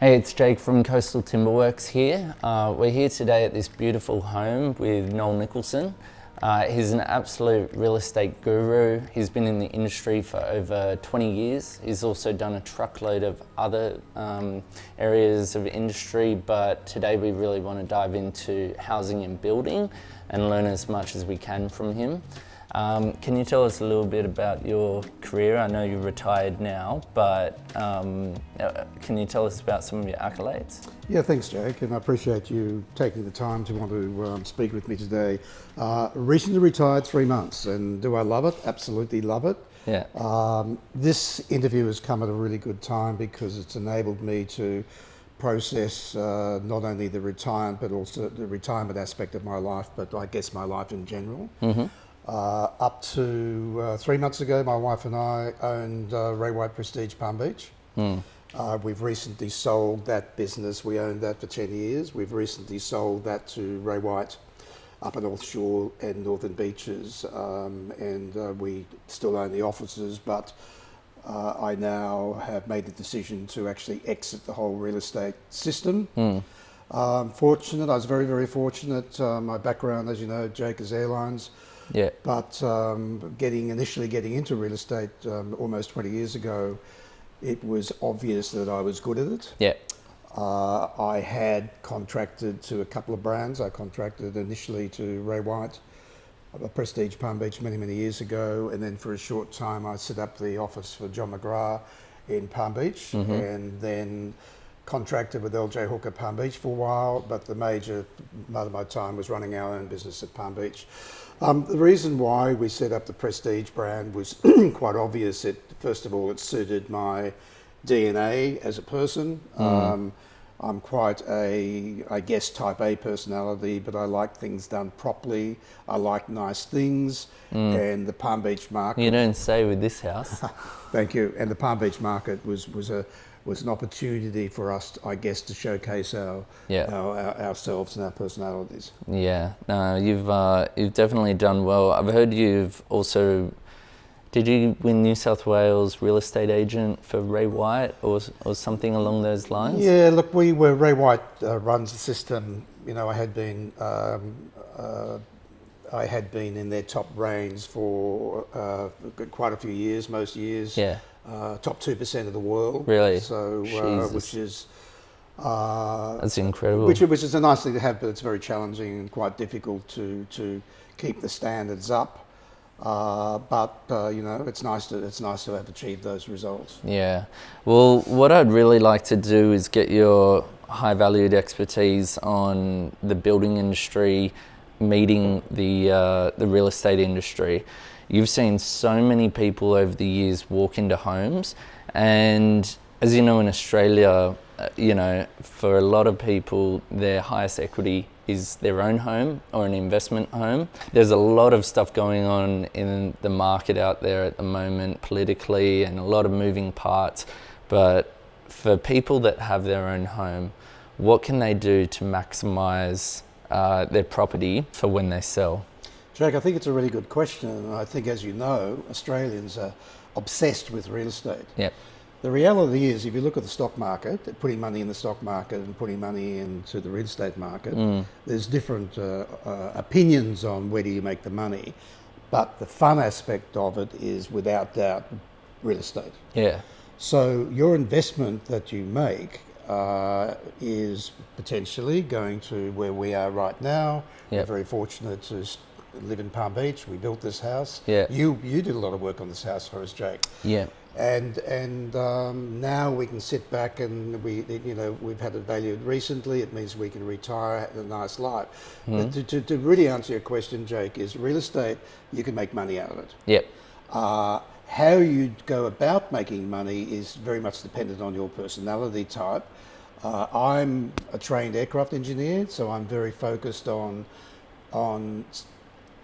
Hey, it's Jake from Coastal Timberworks here. We're here today at this beautiful home with Noel Nicholson. He's an absolute real estate guru. He's been in the industry for over 20 years. He's also done a truckload of other areas of industry, but today we really want to dive into housing and building and learn as much as we can from him. Can you tell us a little bit about your career? I know you're retired now, but can you tell us about some of your accolades? Yeah, thanks, Jake, and I appreciate you taking the time to want to speak with me today. Recently retired 3 months, and do I love it? Absolutely love it. Yeah. This interview has come at a really good time because it's enabled me to process not only the retirement, but also the retirement aspect of my life, but I guess my life in general. Mm-hmm. Up to 3 months ago, my wife and I owned Ray White Prestige Palm Beach. We've recently sold that business. We owned that for 10 years. We've recently sold that to Ray White up at North Shore and Northern Beaches, and we still own the offices, but I now have made the decision to actually exit the whole real estate system. Fortunate, I was very, very fortunate. My background, as you know, Jake, is airlines. Yeah. But initially getting into real estate almost 20 years ago, it was obvious that I was good at it. Yeah. I had contracted to a couple of brands. I contracted initially to Ray White, a Prestige Palm Beach many, many years ago. And then for a short time, I set up the office for John McGrath in Palm Beach, and then contracted with LJ Hooker Palm Beach for a while. But the major part of my time was running our own business at Palm Beach. The reason why we set up the Prestige brand was quite obvious. First of all, it suited my DNA as a person. I'm quite I guess, type A personality, but I like things done properly. I like nice things, and the Palm Beach market... You don't say with this house. Thank you. And the Palm Beach market was an opportunity for us, I guess, to showcase ourselves and our personalities. Yeah, no, you've definitely done well. I've heard you've also... Did you win New South Wales real estate agent for Ray White or something along those lines? Yeah, look, Ray White runs the system. You know, I had been in their top range for quite a few years, most years. Yeah. Top 2% of the world. Really? So, which is... That's incredible. Which is a nice thing to have, but it's very challenging and quite difficult to keep the standards up. It's nice to have achieved those results. Yeah. Well, what I'd really like to do is get your high valued expertise on the building industry, meeting the real estate industry. You've seen so many people over the years walk into homes, and as you know, in Australia, for a lot of people, their highest equity is their own home or an investment home. There's a lot of stuff going on in the market out there at the moment politically and a lot of moving parts. But for people that have their own home, what can they do to maximize their property for when they sell? Jake, I think it's a really good question. And I think, as you know, Australians are obsessed with real estate. Yep. The reality is, if you look at the stock market, putting money in the stock market and putting money into the real estate market, there's different opinions on where do you make the money. But the fun aspect of it is, without doubt, real estate. Yeah. So your investment that you make is potentially going to where we are right now. Yep. We're very fortunate to live in Palm Beach. We built this house. Yeah. You did a lot of work on this house for us, Jake. Yeah. And now we can sit back and we've had it valued recently. It means we can retire, have a nice life. But to really answer your question, Jake, is real estate, you can make money out of it. Yep. How you go about making money is very much dependent on your personality type. I'm a trained aircraft engineer, so I'm very focused on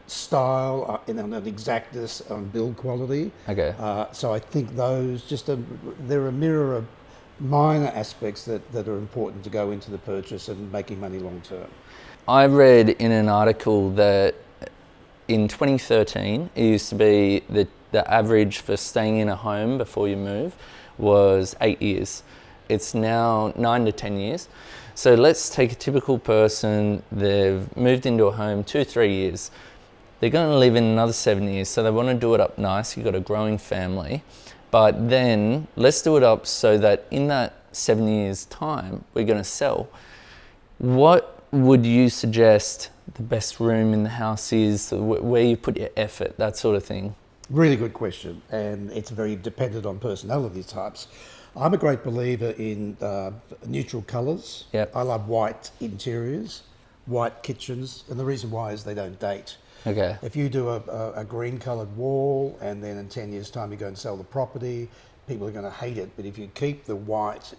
style, on exactness, on build quality. Okay. So I think those they're a mirror of minor aspects that are important to go into the purchase and making money long term. I read in an article that in 2013, it used to be the average for staying in a home before you move was 8 years. it's now 9 to 10 years. So let's take a typical person, they've moved into a home 2-3 years. They're going to live in another 7 years, so they want to do it up nice. You've got a growing family. But then let's do it up so that in that 7 years' time, we're going to sell. What would you suggest the best room in the house is, where you put your effort, that sort of thing? Really good question, and it's very dependent on personality types. I'm a great believer in neutral colours. Yep. I love white interiors, white kitchens, and the reason why is they don't date. Okay. If you do a green coloured wall and then in 10 years' time you go and sell the property, people are going to hate it. But if you keep the white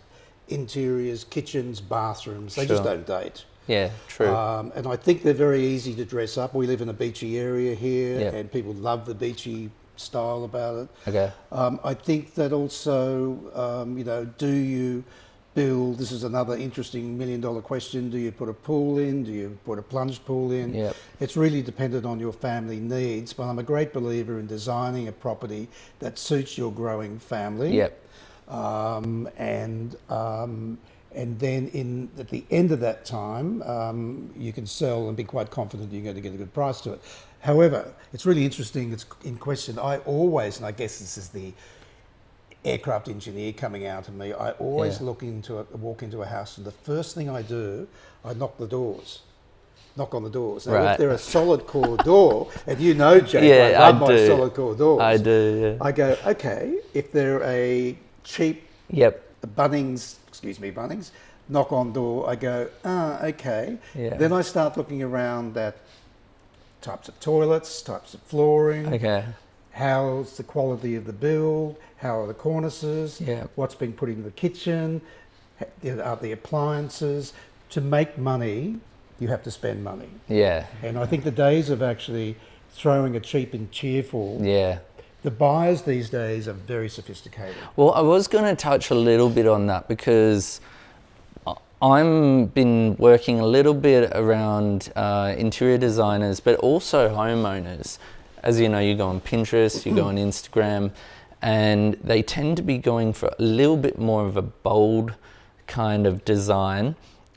interiors, kitchens, bathrooms, they just don't date. Yeah, true. And I think they're very easy to dress up. We live in a beachy area here, Yep. and people love the beachy style about it. Okay. I think that also, do you build, this is another interesting $1 million question, do you put a pool in, do you put a plunge pool in? Yep. It's really dependent on your family needs, but I'm a great believer in designing a property that suits your growing family. Yep. And then at the end of that time, you can sell and be quite confident you're going to get a good price to it. However, it's really interesting, it's in question, I always, and I guess this is the aircraft engineer coming out of me, I always walk into a house, and the first thing I do, I knock on the doors. Now, Right. if they're a solid core door, and you know, Jake, Yeah, I love I my do. solid core doors. I do, yeah. I go, okay, if they're a cheap Yep. Bunnings, knock on door, I go, okay. Yeah. Then I start looking around at types of toilets, types of flooring, Okay. how's the quality of the build, how are the cornices, Yeah. what's being put into the kitchen, are the appliances. To make money, you have to spend money. Yeah. And I think the days of actually throwing a cheap and cheerful, Yeah. the buyers these days are very sophisticated. Well, I was going to touch a little bit on that because I've been working a little bit around interior designers, but also homeowners. As you know, you go on Pinterest, you go on Instagram, and they tend to be going for a little bit more of a bold kind of design.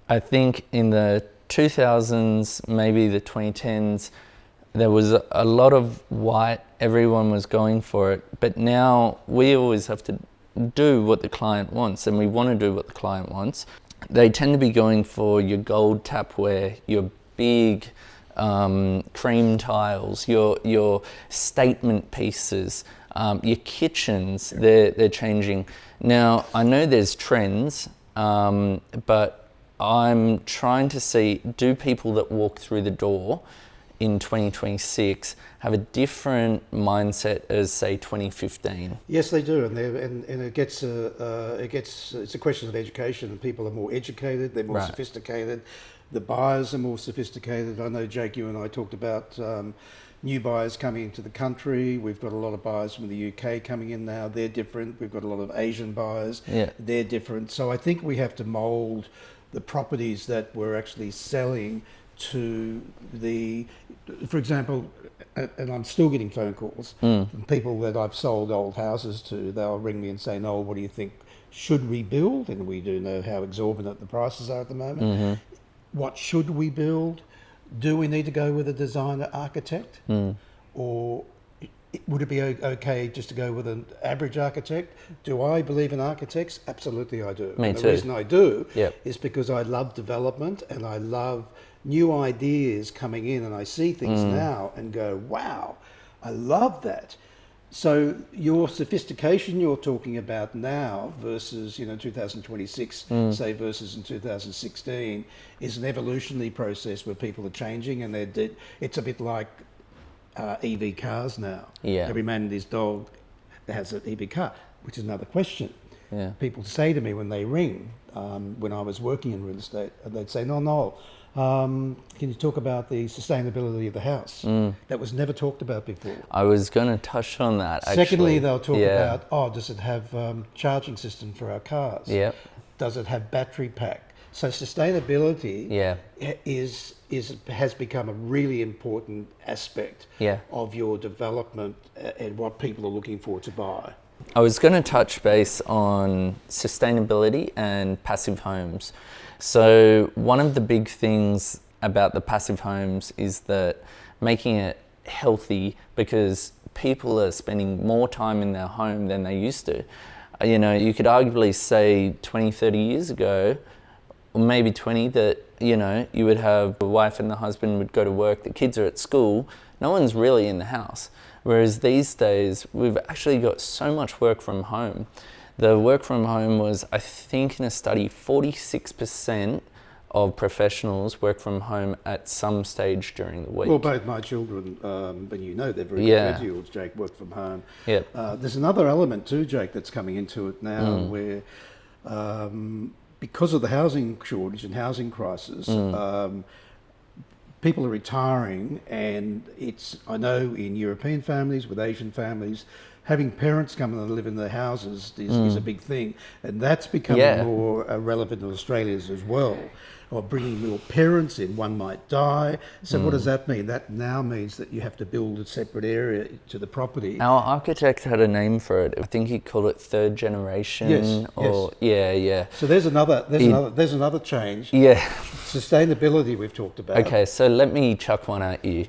I think in the 2000s, maybe the 2010s, there was a lot of white, everyone was going for it, but now we always have to do what the client wants, and we want to do what the client wants. They tend to be going for your gold tapware, your big cream tiles, your statement pieces, your kitchens, they're changing. Now, I know there's trends, but I'm trying to see, do people that walk through the door in 2026 have a different mindset as, say, 2015? Yes, they do, and it's a question of education. And people are more educated, they're more Right. sophisticated. The buyers are more sophisticated. I know, Jake, you and I talked about new buyers coming into the country. We've got a lot of buyers from the UK coming in now. They're different. We've got a lot of Asian buyers. Yeah. They're different. So I think we have to mould the properties that we're actually selling to for example, and I'm still getting phone calls from people that I've sold old houses to. They'll ring me and say, Noel, what do you think? Should we build? And we do know how exorbitant the prices are at the moment. Mm-hmm. What should we build? Do we need to go with a designer architect? Or would it be okay just to go with an average architect? Do I believe in architects? Absolutely I do. Me And too. the reason I do Yep. is because I love development and I love new ideas coming in, and I see things now and go, wow, I love that. So your sophistication you're talking about now versus 2026, say, versus in 2016, is an evolutionary process where people are changing, and it's a bit like EV cars now. Yeah. Every man and his dog has an EV car, which is another question. Yeah. People say to me when they ring, when I was working in real estate, they'd say, Noel, can you talk about the sustainability of the house? That was never talked about before. I was going to touch on that, actually. Secondly, they'll talk Yeah. about, does it have charging system for our cars? Yep. Does it have battery pack? So sustainability Yeah. has become a really important aspect Yeah. of your development and what people are looking for to buy. I was going to touch base on sustainability and passive homes. So one of the big things about the passive homes is that making it healthy, because people are spending more time in their home than they used to. You know, you could arguably say 20, 30 years ago, or maybe 20, that, you know, you would have the wife and the husband would go to work, the kids are at school, no one's really in the house. Whereas these days, we've actually got so much work from home. The work from home was, I think in a study, 46% of professionals work from home at some stage during the week. Well, both my children, and you know they're very Yeah. good 20-year-olds, Jake, work from home. Yep. There's another element too, Jake, that's coming into it now where because of the housing shortage and housing crisis, people are retiring, and I know in European families, with Asian families, having parents come and live in their houses is a big thing, and that's becoming more relevant in Australia as well. Or bringing your parents in, one might die. So what does that mean? That now means that you have to build a separate area to the property. Our architect had a name for it. I think he called it third generation. Yes, Yeah. So there's another change. Yeah. Sustainability we've talked about. Okay, so let me chuck one at you.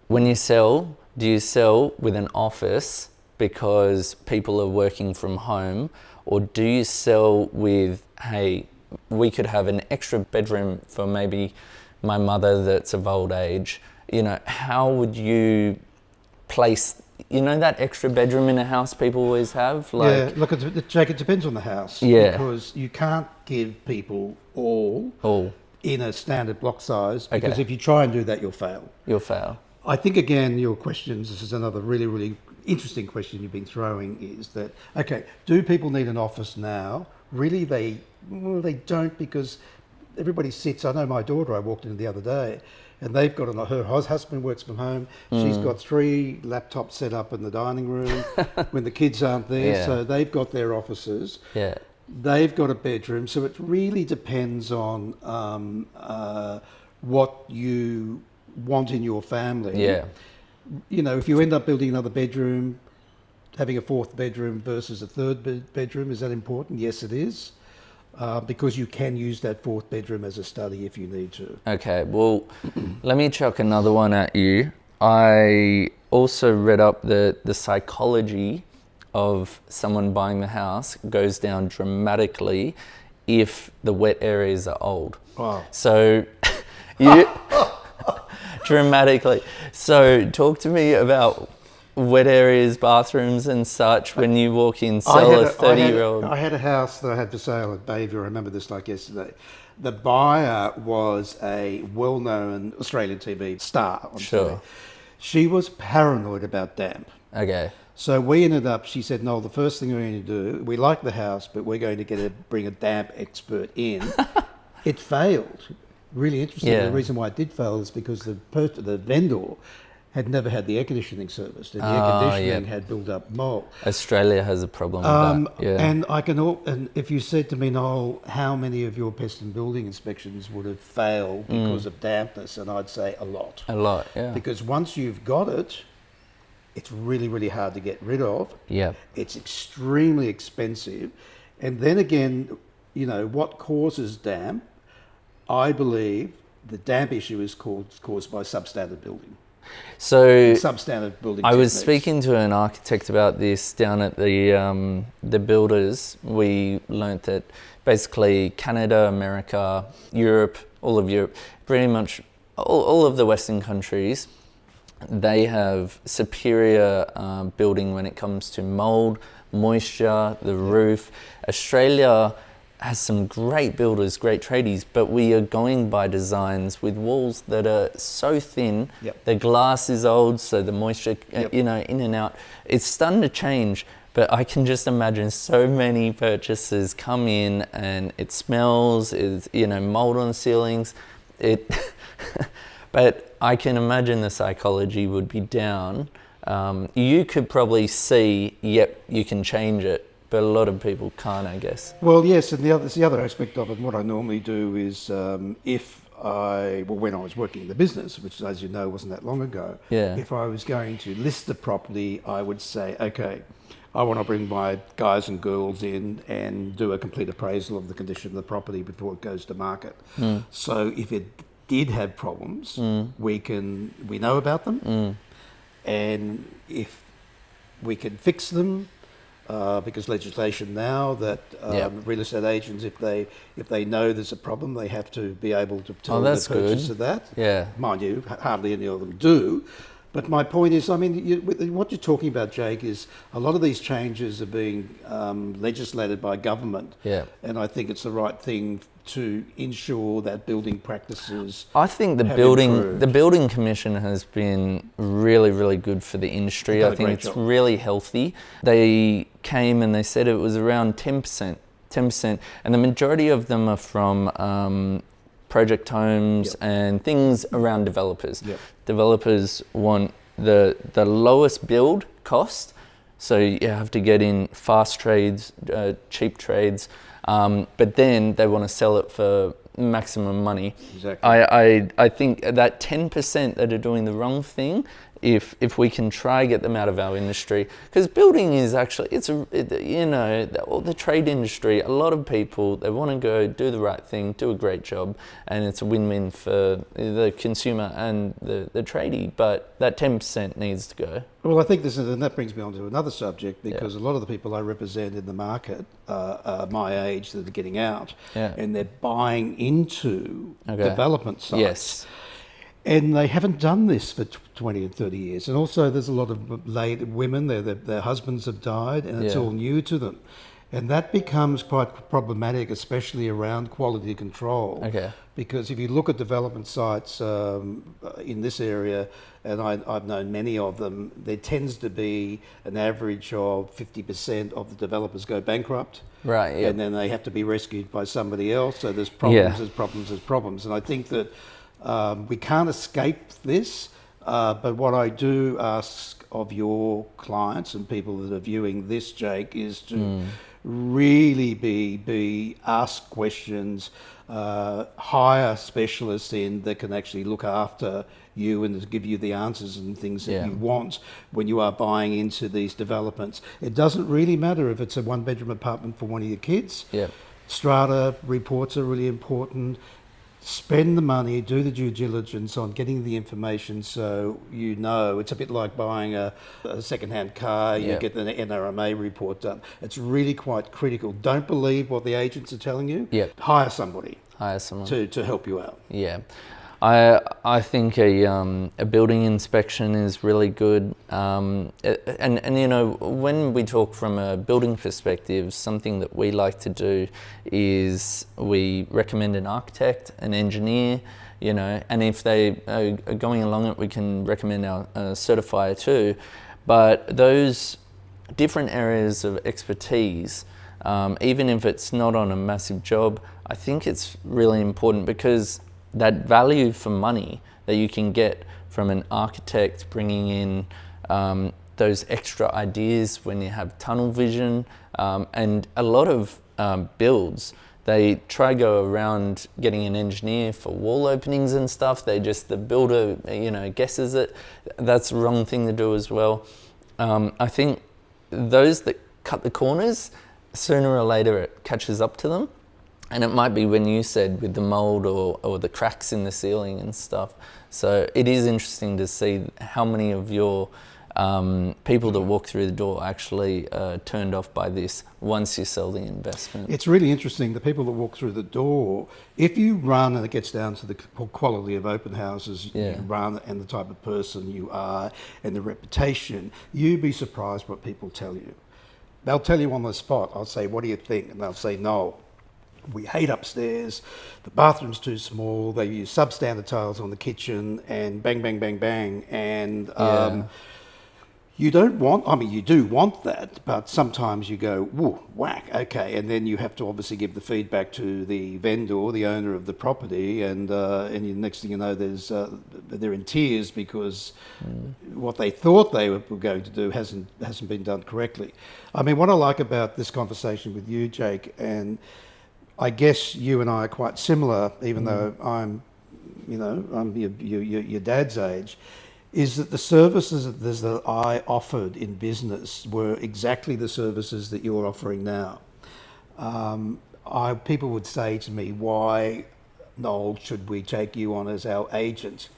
When you sell, do you sell with an office because people are working from home, or do you sell with, hey, we could have an extra bedroom for maybe my mother that's of old age? You know, how would you place, you know, that extra bedroom in a house people always have? Like, yeah, look, Jake, it depends on the house. Yeah. Because you can't give people all in a standard block size, because if you try and do that, you'll fail. You'll fail. I think, again, your questions, this is another really, really interesting question you've been throwing, is that, okay, do people need an office now? Really, they don't, because everybody sits. I know my daughter, I walked in the other day, and they've got her husband works from home. She's got 3 laptops set up in the dining room when the kids aren't there. So they've got their offices. Yeah. They've got a bedroom. So it really depends on what you want in your family. Yeah. You know, if you end up building another bedroom, having a 4th bedroom versus a 3rd bedroom, is that important? Yes, it is. Because you can use that 4th bedroom as a study if you need to. Okay, well, let me chuck another one at you. I also read up that the psychology of someone buying the house goes down dramatically if the wet areas are old. Wow. So you dramatically. So talk to me about wet areas, bathrooms and such when you walk in, sell a 30-year-old. I had a house that I had for sale at Bayview. I remember this like yesterday. The buyer was a well-known Australian TV star on TV. She was paranoid about damp. Okay. So we ended up, she said, Noel, the first thing we're going to do, we like the house, but we're going to bring a damp expert in. It failed. Really interesting. Yeah. The reason why it did fail is because the vendor had never had the air conditioning serviced, and the air conditioning had built up mold. Australia has a problem with that. Yeah. And if you said to me, Noel, how many of your pest and building inspections would have failed because of dampness? And I'd say a lot. A lot, yeah. Because once you've got it, it's really, really hard to get rid of. Yeah. It's extremely expensive. And then again, you know, what causes damp? I believe the damp issue is caused by substandard building. So substandard building. I was speaking to an architect about this down at the builders. We learnt that basically Canada, America, Europe, all of Europe, pretty much all of the Western countries, they have superior building when it comes to mold, moisture, the roof. Australia has some great builders, great tradies, but we are going by designs with walls that are so thin. Yep. The glass is old, so the moisture, you know, in and out. It's starting to change, but I can just imagine so many purchasers come in and it smells, it's, you know, mold on the ceilings. But I can imagine the psychology would be down. You could probably see, yep, you can change it, but a lot of people can't, I guess. Well, yes, and the other aspect of it, what I normally do is when I was working in the business, which, as you know, wasn't that long ago, if I was going to list the property, I would say, okay, I want to bring my guys and girls in and do a complete appraisal of the condition of the property before it goes to market. So if it did have problems, we know about them, and if we can fix them, because legislation now that real estate agents, if they know there's a problem, they have to be able to tell the purchaser that. Yeah. Mind you, hardly any of them do. But my point is, I mean, what you're talking about, Jake, is a lot of these changes are being legislated by government. Yeah. And I think it's the right thing to ensure that building practices. I think the building commission has been really, really good for the industry. I think it's really healthy. They came and they said it was around 10%, and the majority of them are from project homes and things around developers. Developers want the lowest build cost, so you have to get in fast trades, cheap trades, but then they want to sell it for maximum money. Exactly. I think that 10% that are doing the wrong thing, if we can try get them out of our industry, because building is actually, the trade industry, a lot of people, they want to go do the right thing, do a great job, and it's a win-win for the consumer and the tradie, but that 10% needs to go. Well, I think and that brings me on to another subject, because a lot of the people I represent in the market are my age that are getting out, and they're buying into development sites. Yes. And they haven't done this for 20 and 30 years. And also there's a lot of women, their husbands have died, and it's all new to them. And that becomes quite problematic, especially around quality control. Okay. Because if you look at development sites in this area, and I've known many of them, there tends to be an average of 50% of the developers go bankrupt. Right, yeah. And then they have to be rescued by somebody else. So there's problems, there's problems. And I think that we can't escape this, but what I do ask of your clients and people that are viewing this, Jake, is to really be ask questions, hire specialists in that can actually look after you and give you the answers and things that you want when you are buying into these developments. It doesn't really matter if it's a one-bedroom apartment for one of your kids. Strata reports are really important. Spend the money, do the due diligence on getting the information, so you know. It's a bit like buying a second-hand car. You get the NRMA report done. It's really quite critical. Don't believe what the agents are telling you. Hire somebody. To help you out. I think a building inspection is really good, and when we talk from a building perspective, something that we like to do is we recommend an architect, an engineer, and if they are going along it, we can recommend our certifier too. But those different areas of expertise, even if it's not on a massive job, I think it's really important, because that value for money that you can get from an architect bringing in those extra ideas when you have tunnel vision, and a lot of builds, they try go around getting an engineer for wall openings and stuff. The builder, guesses it. That's the wrong thing to do as well. I think those that cut the corners, sooner or later it catches up to them. And it might be when you said with the mold or the cracks in the ceiling and stuff. So it is interesting to see how many of your people that walk through the door actually turned off by this once you sell the investment. It's really interesting, the people that walk through the door, if you run, and it gets down to the quality of open houses you run and the type of person you are and the reputation, you'd be surprised what people tell you. They'll tell you on the spot. I'll say, what do you think? And they'll say, no. We hate upstairs, the bathroom's too small, they use substandard tiles on the kitchen, and bang, bang, bang, bang. And you don't want, you do want that, but sometimes you go, whoa, whack, okay. And then you have to obviously give the feedback to the vendor, the owner of the property, and the next thing you know, they're in tears because what they thought they were going to do hasn't been done correctly. What I like about this conversation with you, Jake, and I guess you and I are quite similar, even though I'm your dad's age, is that the services that I offered in business were exactly the services that you're offering now. People would say to me, why, Noel, should we take you on as our agent?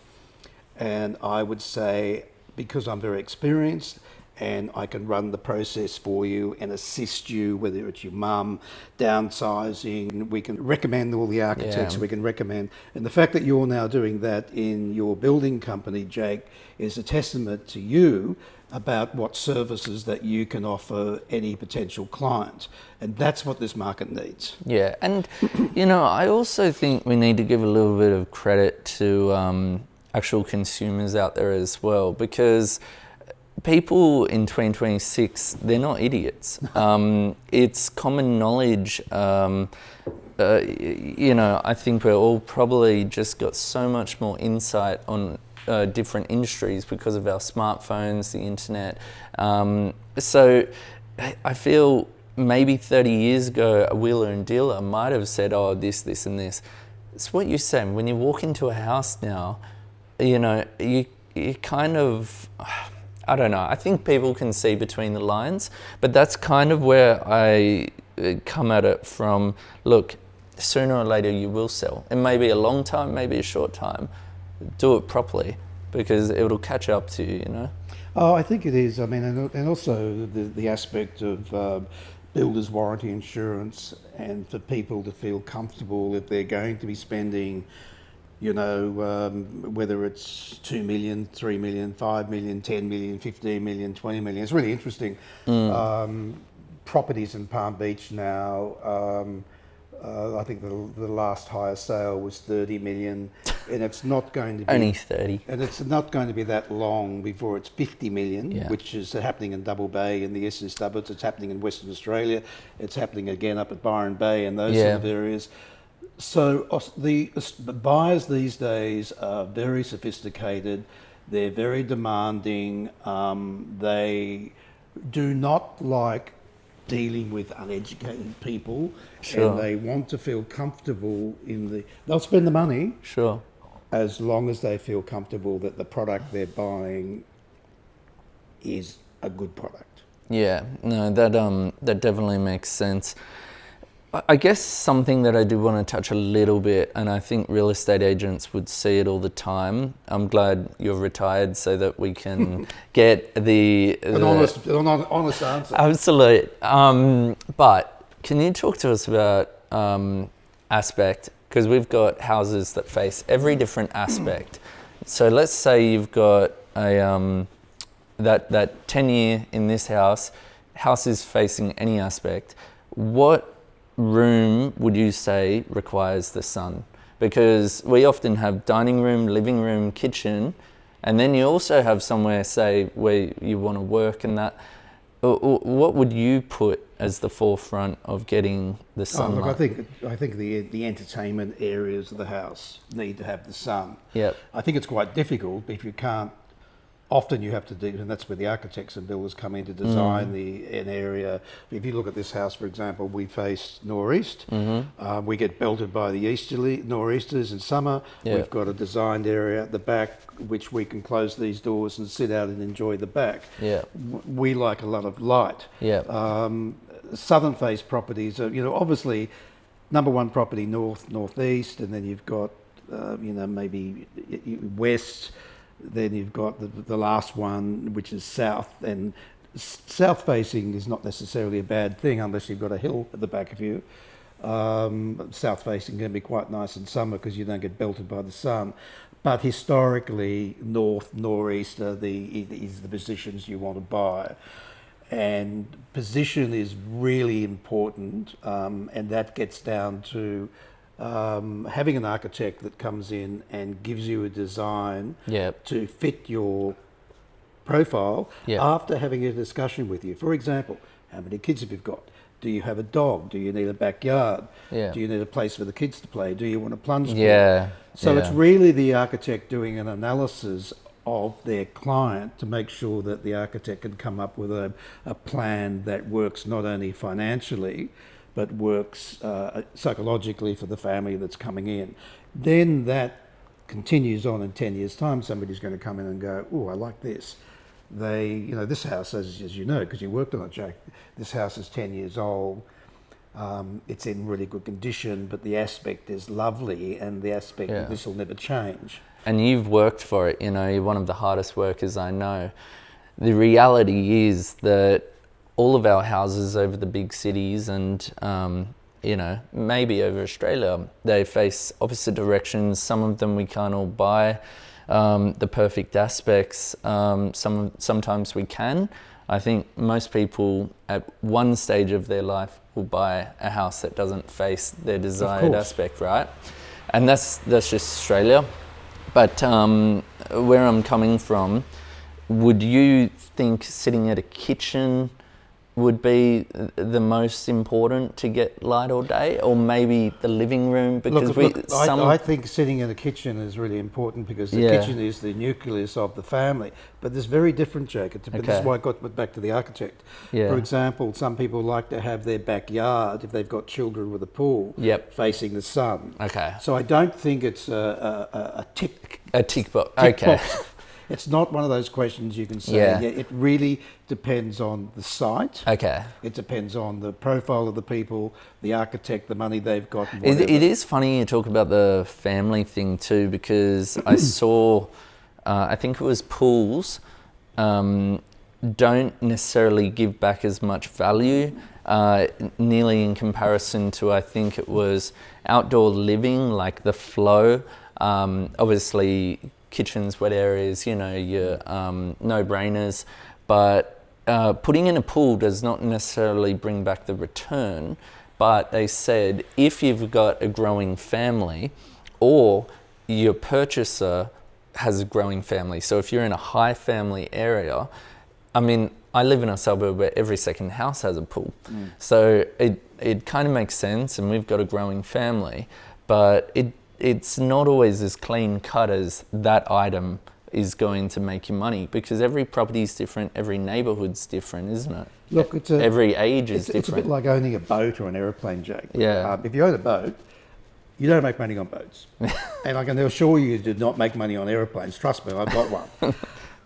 And I would say, because I'm very experienced and I can run the process for you and assist you, whether it's your mum, downsizing, we can recommend all the architects, Yeah. we can recommend. And the fact that you're now doing that in your building company, Jake, is a testament to you about what services that you can offer any potential client. And that's what this market needs. Yeah, and I also think we need to give a little bit of credit to actual consumers out there as well, because people in 2026, they're not idiots. It's common knowledge. I think we're all probably just got so much more insight on different industries because of our smartphones, the internet. So I feel maybe 30 years ago, a wheeler and dealer might have said, oh, this and this. It's what you're saying. When you walk into a house now, you kind of, I don't know, I think people can see between the lines, but that's kind of where I come at it from. Look, sooner or later you will sell. It may be a long time, maybe a short time. Do it properly, because it'll catch up to you, Oh, I think it is. I mean, and also the aspect of builder's warranty insurance, and for people to feel comfortable that they're going to be spending, whether it's 2 million, 3 million, 5 million, 10 million, 15 million, 20 million. It's really interesting. Properties in Palm Beach now, I think the last highest sale was 30 million, and it's not going to be... Only 30. And it's not going to be that long before it's 50 million, Yeah. which is happening in Double Bay in the Eastern Suburbs. It's happening in Western Australia. It's happening again up at Byron Bay and those sort of areas. So the buyers these days are very sophisticated. They're very demanding. They do not like dealing with uneducated people, Sure. and they want to feel comfortable they'll spend the money Sure. as long as they feel comfortable that the product they're buying is a good product. Yeah, no, that definitely makes sense. I guess something that I do want to touch a little bit, and I think real estate agents would see it all the time. I'm glad you're retired so that we can get an honest answer. Absolute. But can you talk to us about aspect? Because we've got houses that face every different aspect. So let's say you've got a that 10-year in this house is facing any aspect. What room would you say requires the sun? Because we often have dining room, living room, kitchen, and then you also have somewhere, say, where you want to work and that. What would you put as the forefront of getting the sunlight? I think the entertainment areas of the house need to have the sun. Yep. I think it's quite difficult if you can't. Often you have to do, and that's where the architects and builders come in to design an area. If you look at this house, for example, we face nor'east. We get belted by the nor'easters in summer. Yeah. We've got a designed area at the back, which we can close these doors and sit out and enjoy the back. Yeah. We like a lot of light. Yeah. Southern face properties are, obviously, number one property northeast, and then you've got, maybe west. Then you've got the last one, which is south, and south facing is not necessarily a bad thing unless you've got a hill at the back of you. South facing can be quite nice in summer because you don't get belted by the sun. But historically, northeast is the positions you want to buy. And position is really important, and that gets down to having an architect that comes in and gives you a design to fit your profile after having a discussion with you. For example, how many kids have you got? Do you have a dog? Do you need a backyard? Yeah. Do you need a place for the kids to play? Do you want a plunge pool? Yeah. So it's really the architect doing an analysis of their client to make sure that the architect can come up with a plan that works not only financially, but works psychologically for the family that's coming in. Then that continues on in 10 years' time, somebody's going to come in and go, oh, I like this. This house, as you know, because you worked on it, Jake, this house is 10 years old. It's in really good condition, but the aspect is lovely, and the aspect that this will never change. And you've worked for it, you're one of the hardest workers I know. The reality is that all of our houses over the big cities and, maybe over Australia, they face opposite directions. Some of them we can't all buy the perfect aspects. Sometimes we can. I think most people at one stage of their life will buy a house that doesn't face their desired aspect, right? And that's just Australia. But where I'm coming from, would you think sitting at a kitchen would be the most important to get light all day, or maybe the living room? Because I think sitting in a kitchen is really important, because the kitchen is the nucleus of the family. But there's very different, Jake. This is why I got back to the architect. Yeah. For example, some people like to have their backyard, if they've got children with a pool, facing the sun. Okay. So I don't think it's a tick box. Box. It's not one of those questions you can say. Yeah, it really depends on the site. Okay. It depends on the profile of the people, the architect, the money they've got. It is funny you talk about the family thing too, because I saw, I think it was pools, don't necessarily give back as much value, nearly in comparison to, I think it was outdoor living, like the flow. Obviously, kitchens, wet areas, your no-brainers, but putting in a pool does not necessarily bring back the return. But they said if you've got a growing family, or your purchaser has a growing family, so if you're in a high family area, I mean, I live in a suburb where every second house has a pool, so it kind of makes sense, and we've got a growing family, but it's not always as clean cut as that item is going to make you money, because every property is different, every neighbourhood's different, isn't it? Look, every age is different. It's a bit like owning a boat or an aeroplane, Jake. Yeah. If you own a boat, you don't make money on boats. And I can assure you do not make money on aeroplanes. Trust me, I've got one.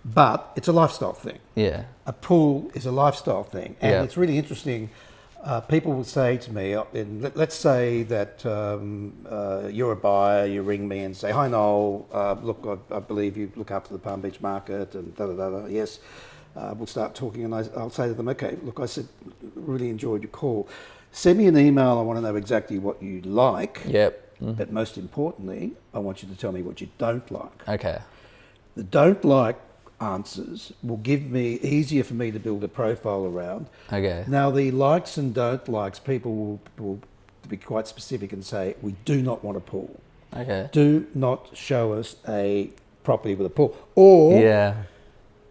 But it's a lifestyle thing. Yeah. A pool is a lifestyle thing. And it's really interesting. People will say to me, let's say that you're a buyer, you ring me and say, hi Noel, look, I believe you look after the Palm Beach market and da-da-da-da, yes. We'll start talking, and I'll say to them, okay, look, I said, really enjoyed your call. Send me an email, I want to know exactly what you like. Yep. But most importantly, I want you to tell me what you don't like. Okay. The don't like answers will give me easier for me to build a profile around. Okay. Now the likes and don't likes, people will be quite specific and say, we do not want a pool. Okay. Do not show us a property with a pool. Or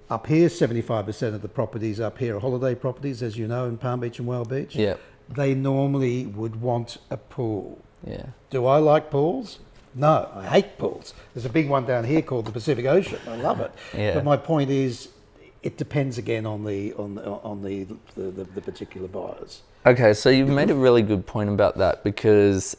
up here, 75% of the properties up here are holiday properties, as you know, in Palm Beach and Whale Beach. Yep. They normally would want a pool. Yeah. Do I like pools? No, I hate pools. There's a big one down here called the Pacific Ocean. I love it. Yeah. But my point is, it depends again on the particular buyers. Okay, so you've made a really good point about that, because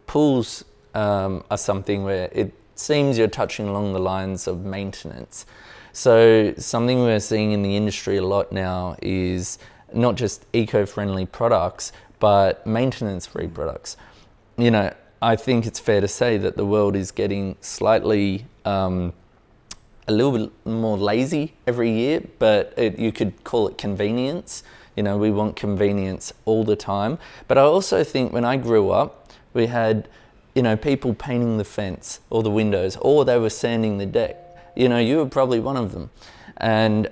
pools are something where it seems you're touching along the lines of maintenance. So something we're seeing in the industry a lot now is not just eco-friendly products, but maintenance-free products. I think it's fair to say that the world is getting slightly a little bit more lazy every year, but you could call it convenience. We want convenience all the time. But I also think when I grew up, we had, people painting the fence or the windows, or they were sanding the deck. You were probably one of them. And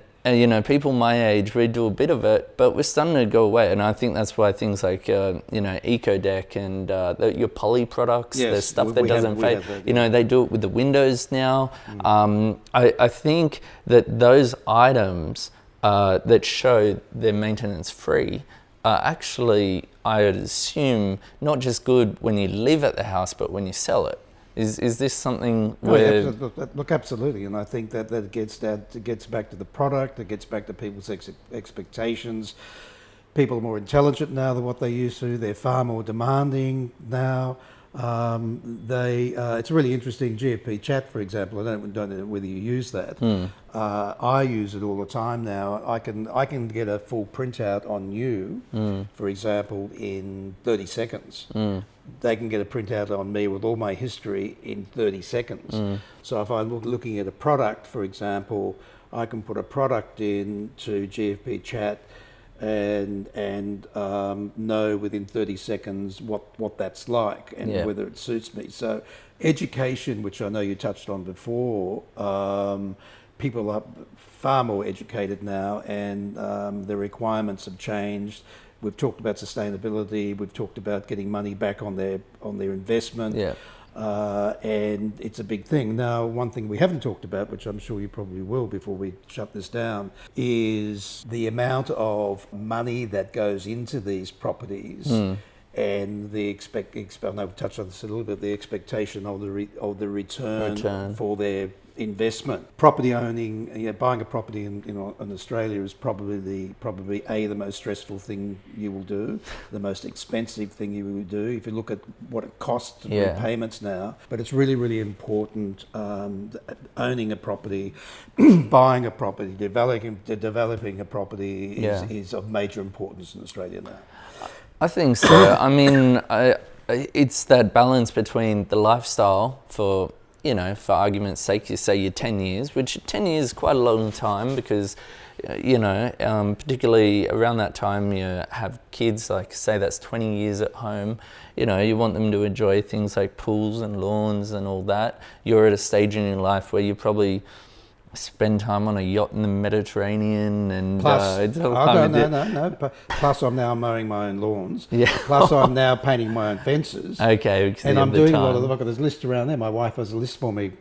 people my age, we do a bit of it, but we're starting to go away. And I think that's why things like, Eco Deck and your poly products, there's stuff that doesn't fade. They do it with the windows now. I think that those items that show they're maintenance free are actually, I would assume, not just good when you live at the house, but when you sell it. Is this something where... Look, absolutely, and I think that gets back to the product, it gets back to people's expectations. People are more intelligent now than what they used to, they're far more demanding now. It's really interesting. GFP Chat, for example. I don't know whether you use that. I use it all the time now. I can get a full printout on you, for example, in 30 seconds. They can get a printout on me with all my history in 30 seconds. So if I'm looking at a product, for example, I can put a product into GFP Chat and know within 30 seconds what that's like and whether it suits me. So education, which I know you touched on before, people are far more educated now, and the requirements have changed. We've talked about sustainability. We've talked about getting money back on their investment. Yeah. And it's a big thing. Now, one thing we haven't talked about, which I'm sure you probably will before we shut this down, is the amount of money that goes into these properties and the I know we've touched on this a little bit, the expectation of the return for their investment. Property owning, buying a property in Australia is probably the most stressful thing you will do, the most expensive thing you will do. If you look at what it costs to do payments now, but it's really, really important. Owning a property, buying a property, developing a property is of major importance in Australia now. I think so. I mean, it's that balance between the lifestyle for argument's sake, you say you're 10 years, which 10 years is quite a long time because, particularly around that time you have kids, like say that's 20 years at home, you want them to enjoy things like pools and lawns and all that. You're at a stage in your life where you probably spend time on a yacht in the Mediterranean and plus I'm now mowing my own lawns, plus I'm now painting my own fences, and I'm doing a lot of them. I've got this list around there. My wife has a list for me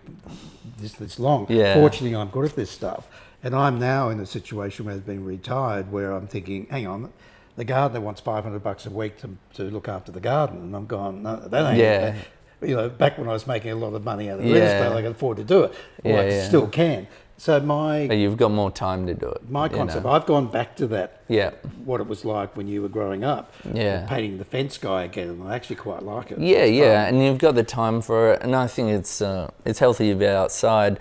this long. Fortunately, I'm good at this stuff, and I'm now in a situation where I've been retired, where I'm thinking, hang on, the gardener wants $500 a week to look after the garden, and I'm going, no, that ain't back when I was making a lot of money out of real estate, I could afford to do it, I still can. So but you've got more time to do it. My concept, I've gone back to that. What it was like when you were growing up. Painting the fence guy again, and I actually quite like it. And you've got the time for it, and I think it's healthy to be outside.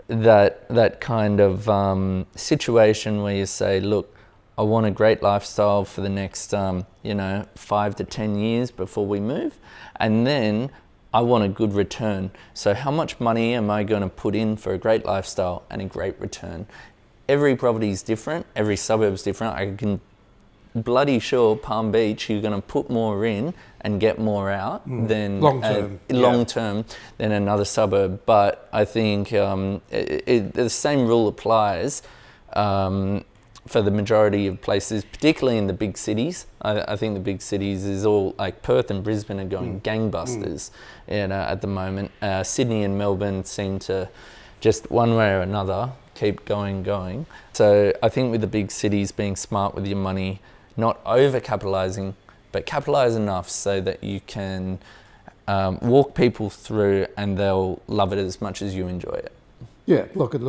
That kind of situation where you say, look, I want a great lifestyle for the next 5 to 10 years before we move, and then I want a good return. So how much money am I going to put in for a great lifestyle and a great return? Every property is different. Every suburb is different. I can bloody sure Palm Beach, you're going to put more in and get more out than long term than another suburb. But I think the same rule applies for the majority of places, particularly in the big cities. I think the big cities is all like Perth and Brisbane are going gangbusters at the moment. Sydney and Melbourne seem to just one way or another keep going. So I think with the big cities, being smart with your money, not over-capitalising, but capitalise enough so that you can walk people through and they'll love it as much as you enjoy it. Yeah, look, I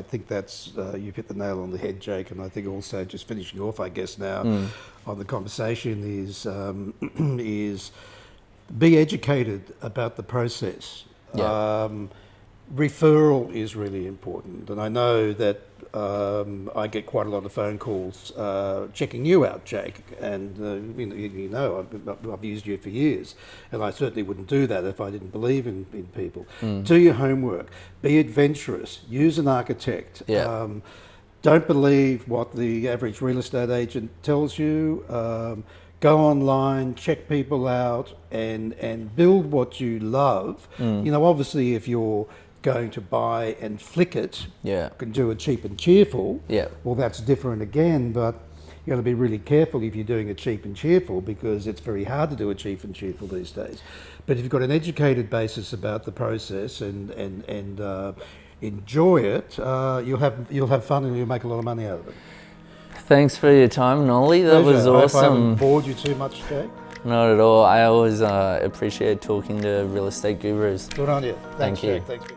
think that's you've hit the nail on the head, Jake. And I think also, just finishing off, I guess now on the conversation is be educated about the process. Referral is really important, and I know that I get quite a lot of phone calls checking you out, Jake, and I've used you for years, and I certainly wouldn't do that if I didn't believe in people. Do your homework, be adventurous, use an architect. Don't believe what the average real estate agent tells you. Go online, check people out, and build what you love. Obviously, if you're going to buy and flick it, can do it cheap and cheerful, well, that's different again, but you got to be really careful if you're doing it cheap and cheerful, because it's very hard to do it cheap and cheerful these days. But if you've got an educated basis about the process and enjoy it, you'll have fun and you'll make a lot of money out of it. Thanks for your time, Nolly. That was awesome. I hope I haven't bored you too much, Jake. Not at all. I always appreciate talking to real estate gurus. Good on you. Thank you. Thanks.